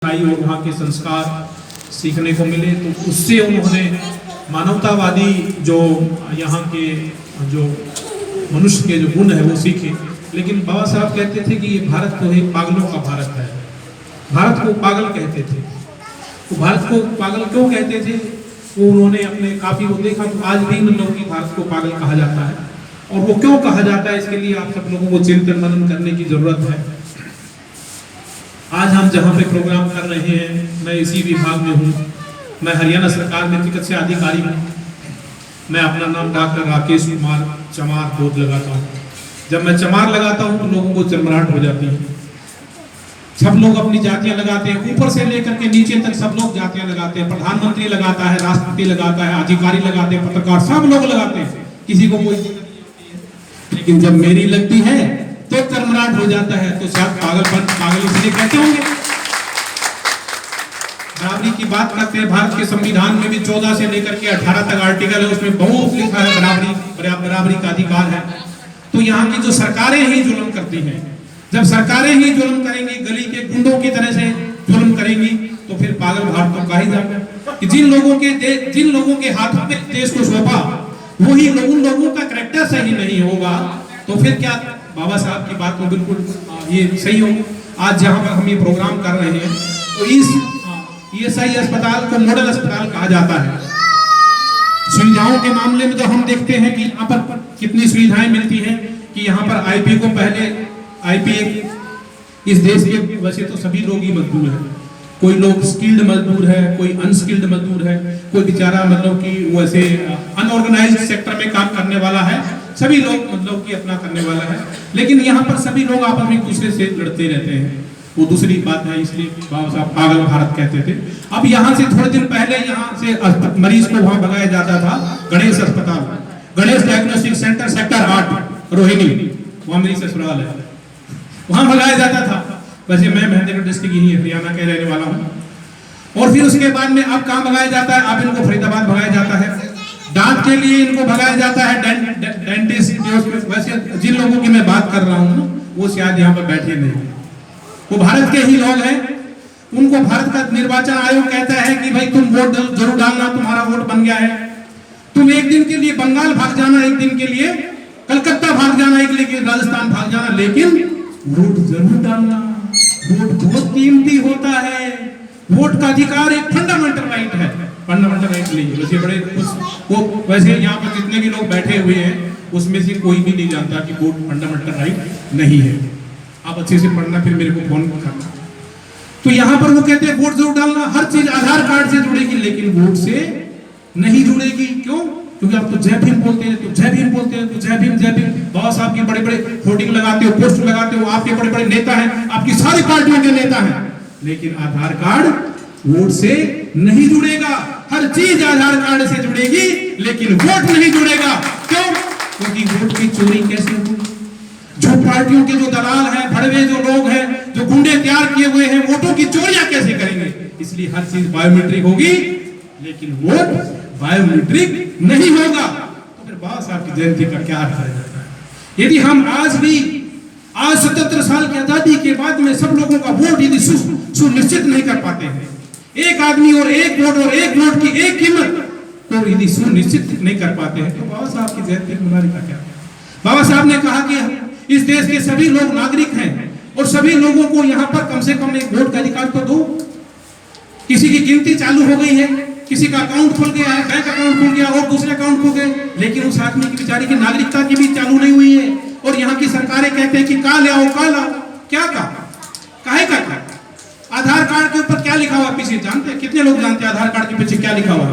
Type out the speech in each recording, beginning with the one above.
और वहाँ के संस्कार सीखने को मिले, तो उससे उन्होंने मानवतावादी जो यहाँ के जो मनुष्य के जो गुण है वो सीखे। लेकिन बाबा साहब कहते थे कि ये भारत तो एक पागलों का भारत है, भारत को पागल कहते थे। तो भारत को पागल क्यों कहते थे, वो उन्होंने अपने काफी वो देखा। तो आज भी इन लोगों की भारत को पागल कहा जाता है, और वो क्यों कहा जाता है इसके लिए आप सब लोगों को चिंतन मनन करने की जरूरत है। आज हम जहाँ पे प्रोग्राम कर रहे हैं, मैं इसी विभाग में हूँ, मैं हरियाणा सरकार में चिकित्सा अधिकारी हूँ। मैं अपना नाम डॉक्टर राकेश कुमार चमार बोध लगाता हूँ। जब मैं चमार लगाता हूँ तो लोगों को चरमराहट हो जाती है। सब लोग अपनी जातियां लगाते हैं, ऊपर से लेकर के नीचे तक सब लोग जातियां लगाते हैं। प्रधानमंत्री लगाता है, राष्ट्रपति लगाता है, अधिकारी लगाते हैं, पत्रकार, सब लोग लगाते हैं, किसी को कोई दिक्कत नहीं होती है। लेकिन जब मेरी लगती है तो चरमराहट हो जाता है। तो शायद पागल इसलिए कहते होंगे। बराबरी की बात करते हैं, भारत के संविधान में भी 14 से लेकर के 18 तक आर्टिकल है, उसमें बहुत लिखा है बराबरी का अधिकार है। तो यहाँ की जो सरकारें ही जुल्म करती हैं, जब सरकारें ही जुल्म करेंगी, गली के गुंडों की तरह से जुल्म करेंगी, तो फिर पागल भारत तो कहा ही जाएगा। कि जिन लोगों के हाथों में देश को सौंपा वही उन लोगों का कैरेक्टर सही नहीं होगा, तो फिर क्या बाबा साहब की बात तो बिल्कुल ये सही हो। आज जहाँ पर हम ये प्रोग्राम कर रहे हैं, तो इस ईएसआई अस्पताल को मॉडल अस्पताल कहा जाता है। सुविधाओं के मामले में तो हम देखते हैं कि यहाँ पर कितनी सुविधाएं मिलती हैं कि यहाँ पर आईपी को पहले आईपी इस देश के वैसे तो सभी लोग ही मजदूर हैं, कोई लोग स्किल्ड मजदूर है, कोई अनस्किल्ड मजदूर है, कोई बेचारा मतलब कि वैसे अनऑर्गेनाइज्ड सेक्टर में काम करने वाला है, सभी लोग मतलब कि अपना करने वाला है। लेकिन यहाँ पर सभी लोग आपस में एक दूसरे से लड़ते रहते हैं, वो दूसरी बात है। इसलिए बाबा साहब पागल भारत कहते थे। अब यहाँ से थोड़े दिन पहले यहाँ से मरीज को वहां भगाया जाता था, गणेश अस्पताल, Ganesh diagnostic centre sector 8 Rohini, वहां मेरी ससुराल है, वहां भगाया जाता था। वैसे मैं महेंद्रगढ़ डिस्ट्रिक्ट ही हरियाणा के रहने वाला हूँ। और फिर उसके बाद में अब कहाँ भगाया जाता है, अब इनको फरीदाबाद भगाया जाता है, दांत के लिए इनको भगाया जाता है डेंटिस्ट। वैसे जिन लोगों की मैं बात कर रहा हूँ वो शायद यहाँ पर बैठे नहीं, वो भारत के ही लोग हैं। उनको भारत का निर्वाचन आयोग कहता है कि भाई तुम वोट जरूर डालना, तुम्हारा वोट बन गया है। तुम एक दिन के लिए बंगाल भाग जाना, एक दिन के लिए कलकत्ता भाग जाना, एक लेके राजस्थान भाग जाना, लेकिन वोट जरूर डालना। वोट बहुत कीमती होता है। वोट का अधिकार एक फंडामेंटल राइट है, फंडामेंटल राइट नहीं है। वैसे वो वैसे यहाँ पर जितने भी लोग बैठे हुए हैं उसमें से कोई भी नहीं जानता कि वोट फंडामेंटल राइट नहीं है। आप अच्छे से पढ़ना, फिर मेरे को फोन करना। तो यहाँ पर वो कहते हैं वोट जरूर डालना, हर चीज आधार कार्ड से जुड़ेगी, लेकिन वोट से नहीं जुड़ेगी। क्यों? क्योंकि आप तो जय भीम बोलते हैं, तो जय भीम बोलते हैं, तो जय भीम जय भीम। बाबा साहब के बड़े बड़े होर्डिंग लगाते हो, पोस्टर लगाते हो, आपके बड़े बड़े नेता हैं, आपकी सारी पार्टियों के नेता हैं, लेकिन आधार कार्ड वोट से नहीं जुड़ेगा। हर चीज आधार कार्ड से जुड़ेगी, लेकिन वोट नहीं जुड़ेगा। क्यों? क्योंकि वोट की चोरी कैसे होगी? जो पार्टियों के जो दलाल हैं, भड़वे जो लोग हैं, जो गुंडे तैयार किए हुए हैं, वोटों की चोरियां कैसे करेंगे? इसलिए हर चीज बायोमेट्रिक होगी, लेकिन वोट बायोमेट्रिक नहीं होगा। तो फिर बाबा साहब की जयंती का क्या अर्थ है? यदि हम आज 77 साल की आजादी के बाद में सब लोगों का वोट यदि सुनिश्चित नहीं कर पाते हैं, एक आदमी और एक वोट की एक कीमत तो यदि सुनिश्चित नहीं कर पाते हैं, तो बाबा साहब की जयंती मनाने का क्या? बाबा साहब ने कहा कि इस देश के सभी लोग नागरिक हैं और सभी लोगों को यहाँ पर कम से कम एक वोट का अधिकार तो दो। किसी की गिनती चालू हो गई है, किसी का अकाउंट खुल गया है, बैंक अकाउंट खुल गया और दूसरे अकाउंट खुल गए, लेकिन उस आदमी की बेचारी की नागरिकता की भी चालू नहीं हुई है। और यहाँ की सरकारें कहते हैं कि का ले आओ, का लाओ। क्या काहे का? आधार कार्ड के ऊपर क्या लिखा हुआ पीछे जानते हैं? कितने लोग जानते हैं आधार कार्ड के पीछे क्या लिखा हुआ?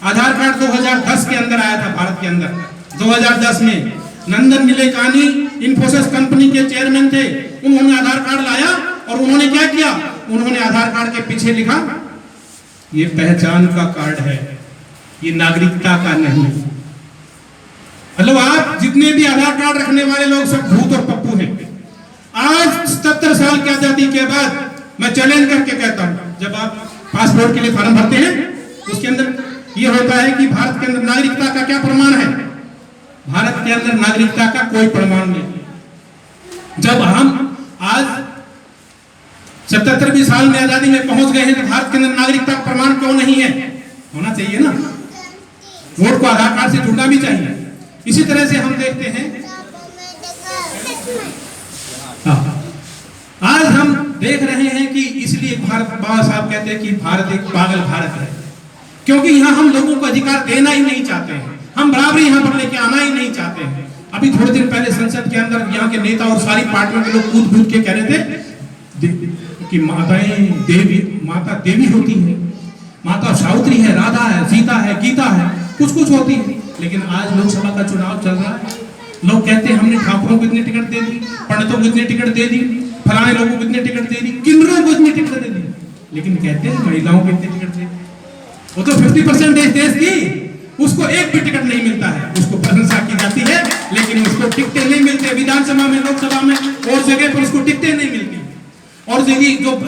आधार कार्ड 2010 के अंदर आया था भारत के अंदर। 2010 में नंदन निलेकानी इन्फोसिस कंपनी के चेयरमैन थे, उन्होंने आधार कार्ड लाया और उन्होंने क्या किया? उन्होंने आधार कार्ड के पीछे लिखा ये पहचान का कार्ड है, ये नागरिकता का नहीं। मतलब आप जितने भी आधार कार्ड रखने वाले लोग सब भूत और पप्पू हैं। आज 77 साल की आजादी के बाद मैं चैलेंज करके कहता हूं, जब आप पासपोर्ट के लिए फॉर्म भरते हैं उसके अंदर ये होता है कि भारत के अंदर नागरिकता का क्या प्रमाण है? भारत के अंदर नागरिकता का कोई प्रमाण नहीं। जब हम आज 77वीं साल में आजादी में पहुंच गए हैं तो भारत के अंदर नागरिकता का प्रमाण क्यों नहीं है? होना चाहिए ना। वोट को आधार कार्ड से जुड़ना भी चाहिए। इसी तरह से हम देखते हैं, आज हम देख रहे हैं कि इसलिए भारत, बाबा साहब कहते हैं कि भारत एक पागल भारत है, क्योंकि यहाँ हम लोगों को अधिकार देना ही नहीं चाहते हैं, हम बराबरी यहाँ पर लेके आना ही नहीं चाहते हैं। अभी थोड़े दिन पहले संसद के अंदर यहाँ के नेता और सारी पार्टियों के लोग कूद कूद के कह रहे थे कि माता देवी होती है, माता सावित्री है, राधा है, सीता है, गीता है, कुछ होती है। लेकिन आज लोकसभा का चुनाव चल रहा है, लोग कहते हैं हमने ठाकुरों को इतनी टिकट दे दी, पंडितों को इतनी टिकट दे दी, फलाने लोगों को इतनी टिकट दे दी, किन्नरों को इतनी टिकट दे दी, लेकिन कहते हैं महिलाओं को इतनी टिकट दे दी। वो तो 50% देश की, उसको एक भी टिकट नहीं मिलता है, उसको प्रशंसा की जाती है लेकिन उसको टिकटें नहीं मिलते। विधानसभा में, लोकसभा में और जगह पर उसको टिकटें नहीं मिलती। और जो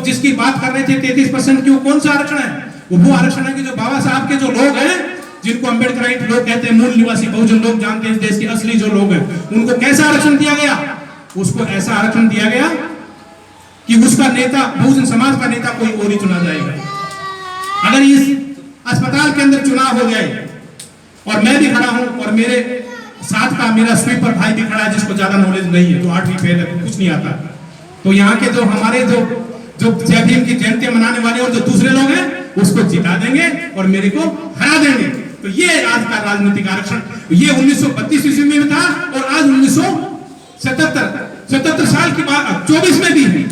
जिसकी बात कर रहे थे 33% की, वो कौन सा आरक्षण है? वो आरक्षण है कि जो बाबा साहब के जो लोग हैं, जिनको अम्बेडकराइट लोग कहते हैं, मूल निवासी बहुजन लोग जानते हैं, इस देश के असली जो लोग हैं, उनको कैसा आरक्षण दिया गया? उसको ऐसा आरक्षण दिया गया कि उसका नेता, बहुजन समाज का नेता कोई और ही चुना जाएगा। अगर इस अस्पताल के अंदर चुनाव हो जाए और मैं भी खड़ा हूं और मेरे साथ का मेरा स्वीपर भाई भी खड़ा है जिसको ज्यादा नॉलेज नहीं है, जो 8वीं फेल है, कुछ नहीं आता, तो यहाँ के जो हमारे जो जय भीम की जयंती मनाने वाले और जो दूसरे लोग हैं, उसको जिता देंगे और मेरे को हरा देंगे। तो ये आज का राजनीतिक आरक्षण, ये 1932 ईस्वी में था और आज 1977 साल की बात 24 में भी है।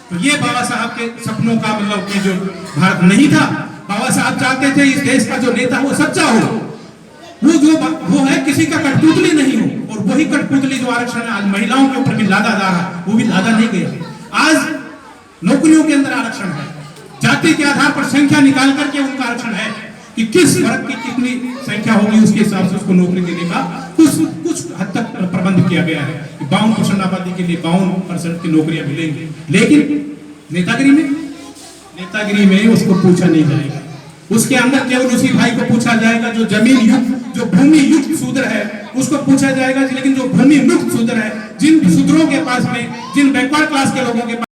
तो ये बाबा साहब के सपनों का मतलब कि जो भारत नहीं था, बाबा साहब चाहते थे इस देश का जो नेता वो सच्चा हो, वो है किसी का कठपुतली नहीं हो। और वही कठपुतली जो आरक्षण है आज महिलाओं के ऊपर भी लादा जा रहा है, वो भी लादा नहीं गया। आज नौकरियों के अंदर आरक्षण है, जाति के आधार पर संख्या निकाल करके उनका आरक्षण है कि किस वर्ग की कितनी संख्या होगी, उसके हिसाब से उसको नौकरी देने का कुछ हद तक प्रबंध किया गया है कि 52% आबादी के लिए 52% की नौकरियां मिलेंगी। लेकिन नेतागिरी में उसको पूछा नहीं जाएगा, उसके अंदर केवल उसी भाई को पूछा जाएगा जो जमीन युक्त, जो भूमि युक्त शूद्र है, उसको पूछा जाएगा। लेकिन जो भूमि मुक्त शूद्र है, जिन शूद्रों के पास में, जिन बैकवर्ड क्लास के लोगों के